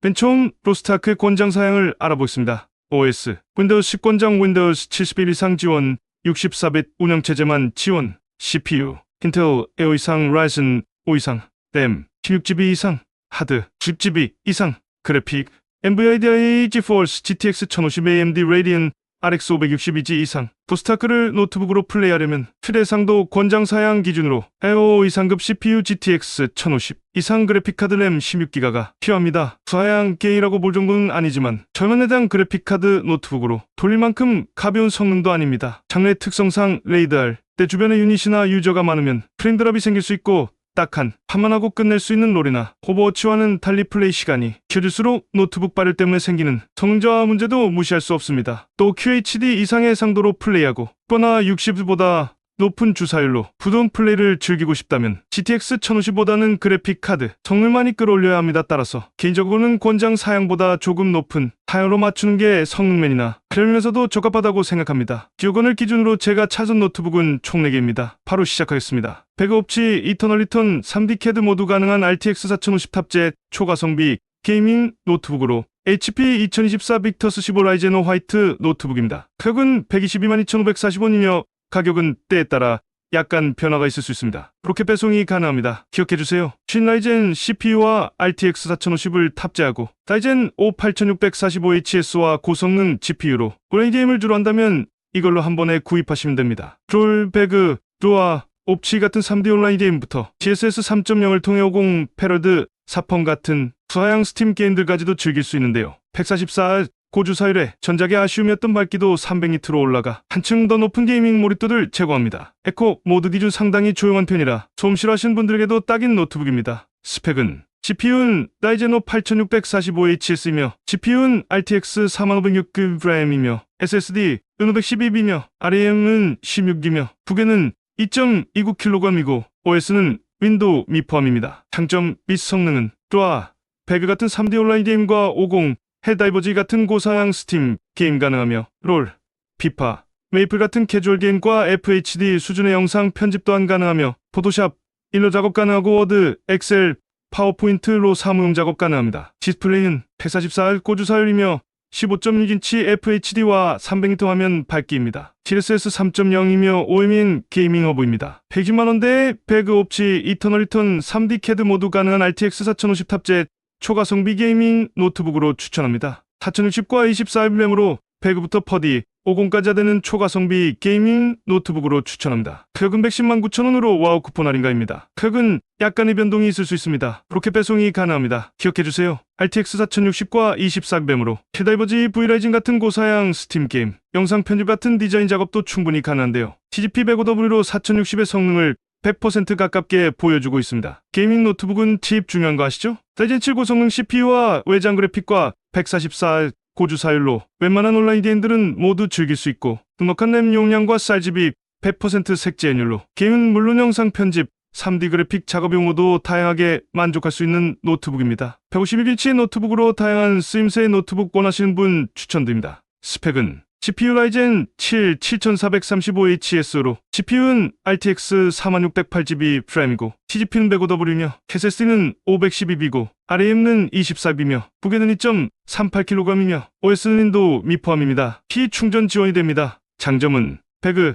맨 처음 로스트아크의 권장 사양을 알아보겠습니다. OS, 윈도우즈 10 권장 윈도우즈 71 이상 지원, 64빗 운영체제만 지원, CPU, 인텔 에어 이상 라이즌 5 이상, 램, 16GB 이상, 하드, 10GB 이상, 그래픽, NVIDIA GeForce GTX 1050 AMD Radeon RX 560EG 이상, 로스트아크를 노트북으로 플레이하려면 최대상도 권장 사양 기준으로 에어 이상급 CPU GTX 1050 이상 그래픽카드 램 16기가가 필요합니다. 수하향 게임이라고 볼 정도는 아니지만 저렴한 해당 그래픽카드 노트북으로 돌릴 만큼 가벼운 성능도 아닙니다. 장르의 특성상 레이드할 때 주변에 유닛이나 유저가 많으면 프레임 드랍이 생길 수 있고 딱한 판만 하고 끝낼 수 있는 롤이나 오버워치와는 달리 플레이 시간이 길어질수록 노트북 발열 때문에 생기는 성능 저하 문제도 무시할 수 없습니다. 또 QHD 이상의 상도로 플레이하고 거나 60보다 높은 주사율로 부드러운 플레이를 즐기고 싶다면 GTX 1050보다는 그래픽 카드 성능을 많이 끌어올려야 합니다. 따라서 개인적으로는 권장 사양보다 조금 높은 사양으로 맞추는 게 성능면이나 그러면서도 적합하다고 생각합니다. 기어건을 기준으로 제가 찾은 노트북은 총 4개입니다. 바로 시작하겠습니다. 배그옵치 이터널 리턴 3D CAD 모두 가능한 RTX 4050 탑재 초가성비 게이밍 노트북으로 HP 2024 빅터스 15 라이젠 5 화이트 노트북입니다. 가격은 122,540원이며 가격은 때에 따라 약간 변화가 있을 수 있습니다. 로켓 배송이 가능합니다. 기억해주세요. 신라이젠 CPU와 RTX 4050을 탑재하고 라이젠 5 8645HS와 고성능 GPU로 온라인 게임을 주로 한다면 이걸로 한 번에 구입하시면 됩니다. 롤, 배그, 로아, 옵치 같은 3D 온라인 게임부터 CSS 3.0을 통해 50 패러드, 사펑 같은 수하향 스팀 게임들까지도 즐길 수 있는데요. 144 고주사율에 전작의 아쉬움이었던 밝기도 300니트로 올라가 한층 더 높은 게이밍 몰입도를 제공합니다. 에코 모드 기준 상당히 조용한 편이라 소음 싫어하시는 분들에게도 딱인 노트북입니다. 스펙은 GPU는 라이젠 5 8645HS이며 GPU는 RTX 4506G이며 SSD 은 512이며 RAM은 16이며 무게는 2.29kg이고 OS는 윈도우 미 포함입니다. 장점 및 성능은 또한 배그 같은 3D 온라인 게임과 50 헬다이버지 같은 고사양 스팀 게임 가능하며 롤, 피파, 메이플 같은 캐주얼 게임과 FHD 수준의 영상 편집 또한 가능하며 포토샵, 일러 작업 가능하고 워드, 엑셀, 파워포인트로 사무용 작업 가능합니다. 디스플레이는 144Hz 고주사율이며 15.6인치 FHD와 300니트 화면 밝기입니다. CSS 3.0이며 OEM인 게이밍 허브입니다. 120만원대에 배그옵치 이터널 리턴 3D CAD 모두 가능한 RTX 4050 탑재 초가성비 게이밍 노트북으로 추천합니다. 4060과 24램으로 배그부터 퍼디, 50까지 되는 초가성비 게이밍 노트북으로 추천합니다. 가격은 1,109,000원으로 와우 쿠폰 할인가입니다. 가격은 약간의 변동이 있을 수 있습니다. 로켓 배송이 가능합니다. 기억해주세요. RTX 4060과 24램으로 헬다이버지 V라이징 같은 고사양 스팀 게임, 영상 편집 같은 디자인 작업도 충분히 가능한데요. TGP 105W로 4060의 성능을 100% 가깝게 보여주고 있습니다. 게이밍 노트북은 칩 중요한 거 아시죠? 라이젠 7 고성능 CPU와 외장 그래픽과 144 고주사율로 웬만한 온라인 게임들은 모두 즐길 수 있고 넉넉한 램 용량과 사이즈비 100% 색재현율로 게임은 물론 영상 편집, 3D 그래픽 작업용으로도 다양하게 만족할 수 있는 노트북입니다. 151인치의 노트북으로 다양한 쓰임새의 노트북 원하시는 분 추천드립니다. 스펙은 CPU 라이젠 7 7435HS로 GPU는 RTX 4608GB 프라임이고 TGP는 105W이며 SSD는 512B고 RAM은 24B며 무게는 2.38kg이며 OS는 윈도우 미 포함입니다. 충전 지원이 됩니다. 장점은 배그,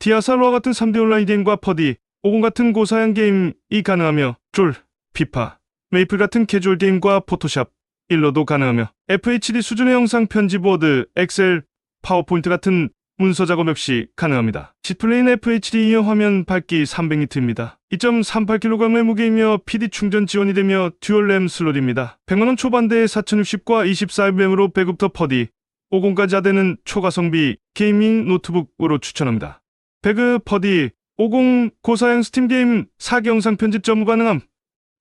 디아살로와 같은 3D 온라인 게임과 퍼디, 50 같은 고사양 게임이 가능하며 롤, 피파, 메이플 같은 캐주얼 게임과 포토샵, 일러도 가능하며 FHD 수준의 영상 편집 워드, 엑셀, 파워포인트 같은 문서 작업 역시 가능합니다. 디스플레이는 FHD이며 화면 밝기 300니트입니다. 2.38kg의 무게이며 PD 충전 지원이 되며 듀얼 램 슬롯입니다. 100만원 초반대의 4060과 24램으로 배그부터 퍼디, 50까지 하되는 초가성비 게이밍 노트북으로 추천합니다. 배그, 퍼디, 50 고사양 스팀 게임 4개 영상 편집 전무 가능함.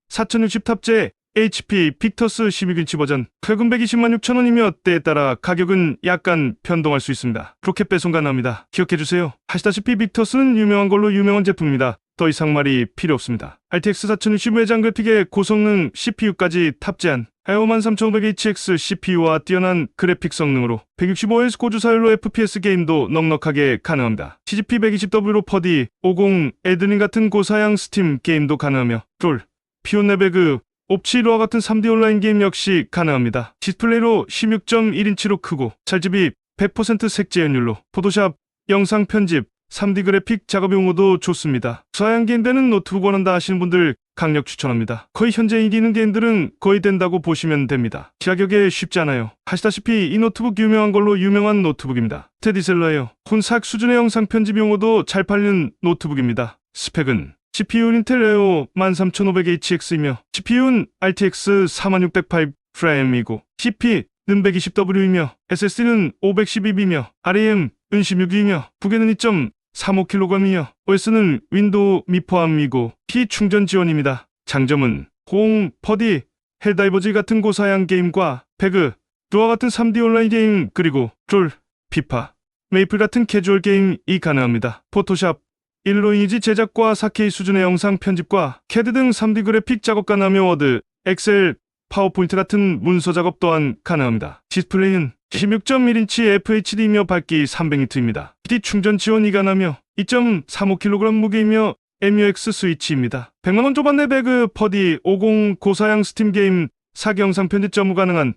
4060 탑재 HP 빅터스 16인치 버전 가격은 1,206,000원이며 때에 따라 가격은 약간 변동할 수 있습니다. 로켓 배송 가능합니다. 기억해주세요. 하시다시피 빅터스는 유명한 걸로 유명한 제품입니다. 더 이상 말이 필요 없습니다. RTX 4060 외장 그래픽에 고성능 CPU까지 탑재한 i5-3500HX CPU와 뛰어난 그래픽 성능으로 165Hz 고주사율로 FPS 게임도 넉넉하게 가능합니다. TGP 120W로 퍼디, 50 엘든링 같은 고사양 스팀 게임도 가능하며 롤, 피오네 배그, 옵치로와 같은 3D 온라인 게임 역시 가능합니다. 디스플레이로 16.1인치로 크고 찰집이 100% 색재현율로 포토샵, 영상 편집, 3D 그래픽 작업 용어도 좋습니다. 서양 게임되는 노트북 원한다 하시는 분들 강력 추천합니다. 거의 현재 이기는 게임들은 거의 된다고 보시면 됩니다. 가격에 쉽지 않아요. 하시다시피 이 노트북 유명한 걸로 유명한 노트북입니다. 스테디셀러예요. 혼삭 수준의 영상 편집 용어도 잘 팔리는 노트북입니다. 스펙은 CPU는 인텔 레오 13500HX이며 CPU는 RTX 4600 프레임이고 CP는 120W이며 SSD는 512B이며 RAM 은 16B이며 무게는 2.35kg이며 OS는 윈도우 미포함이고 키 충전 지원입니다. 장점은 공, 퍼디, 헬다이버즈 같은 고사양 게임과 배그, 루아 같은 3D 온라인 게임 그리고 롤, 피파, 메이플 같은 캐주얼 게임이 가능합니다. 포토샵, 일로이지 제작과 4K 수준의 영상 편집과 CAD 등 3D 그래픽 작업 가능하며 워드, 엑셀, 파워포인트 같은 문서 작업 또한 가능합니다. 디스플레이는 16.1인치 FHD이며 밝기 300니트입니다. PD 충전 지원이 가능하며 2.35kg 무게이며 MUX 스위치입니다. 100만원 초반대 배그 퍼디 50 고사양 스팀 게임 4개 영상 편집 전무 가능한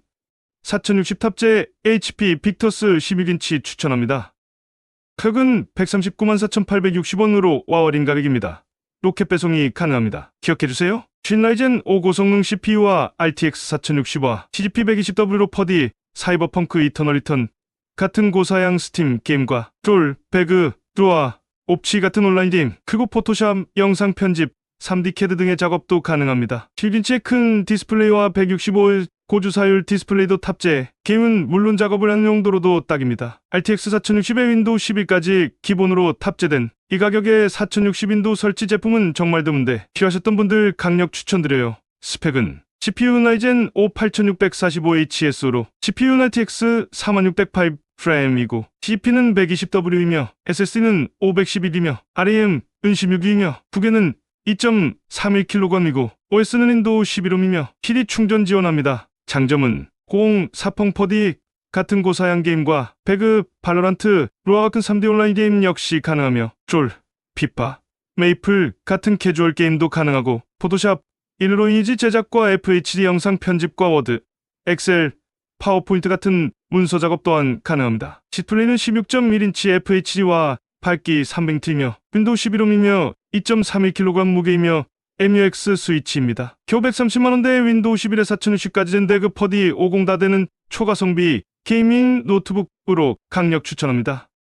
4060 탑재 HP 빅터스 11인치 추천합니다. 가격은 139만 4,860원으로 와워링 가격입니다. 로켓 배송이 가능합니다. 기억해주세요. 쥔라이젠 5 고성능 CPU와 RTX 4060와 TGP 120W로 퍼디, 사이버펑크 이터널 리턴 같은 고사양 스팀 게임과 롤, 배그, 루아, 옵치 같은 온라인 게임, 그리고 포토샵, 영상 편집, 3D CAD 등의 작업도 가능합니다. 7인치의 큰 디스플레이와 165Hz 고주사율 디스플레이도 탑재, 게임은 물론 작업을 하는 용도로도 딱입니다. RTX 4060에 윈도우 11까지 기본으로 탑재된 이 가격에 4060 윈도우 설치 제품은 정말 드문데 필요하셨던 분들 강력 추천드려요. 스펙은 CPU는 라이젠 5 8645HS로 CPU는 RTX 4600 프레임이고 CP는 120W이며 SSD는 512이며 RAM 은 16이며 무게는 2.31kg이고 OS는 윈도우 11홈이며 PD 충전 지원합니다. 장점은 공, 사펑 퍼디 같은 고사양 게임과 배그, 발로란트, 루아 같은 3D 온라인 게임 역시 가능하며 롤, 피파, 메이플 같은 캐주얼 게임도 가능하고 포토샵, 일로이지 제작과 FHD 영상 편집과 워드, 엑셀, 파워포인트 같은 문서 작업 또한 가능합니다. 디스플레이는 16.1인치 FHD와 밝기 300니트이며 윈도우 11홈이며 2.31kg 무게이며 MUX 스위치입니다. 겨우 130만원대의 윈도우 11에 4060까지 된 배그 퍼디 50 다 되는 초가성비 게이밍 노트북으로 강력 추천합니다.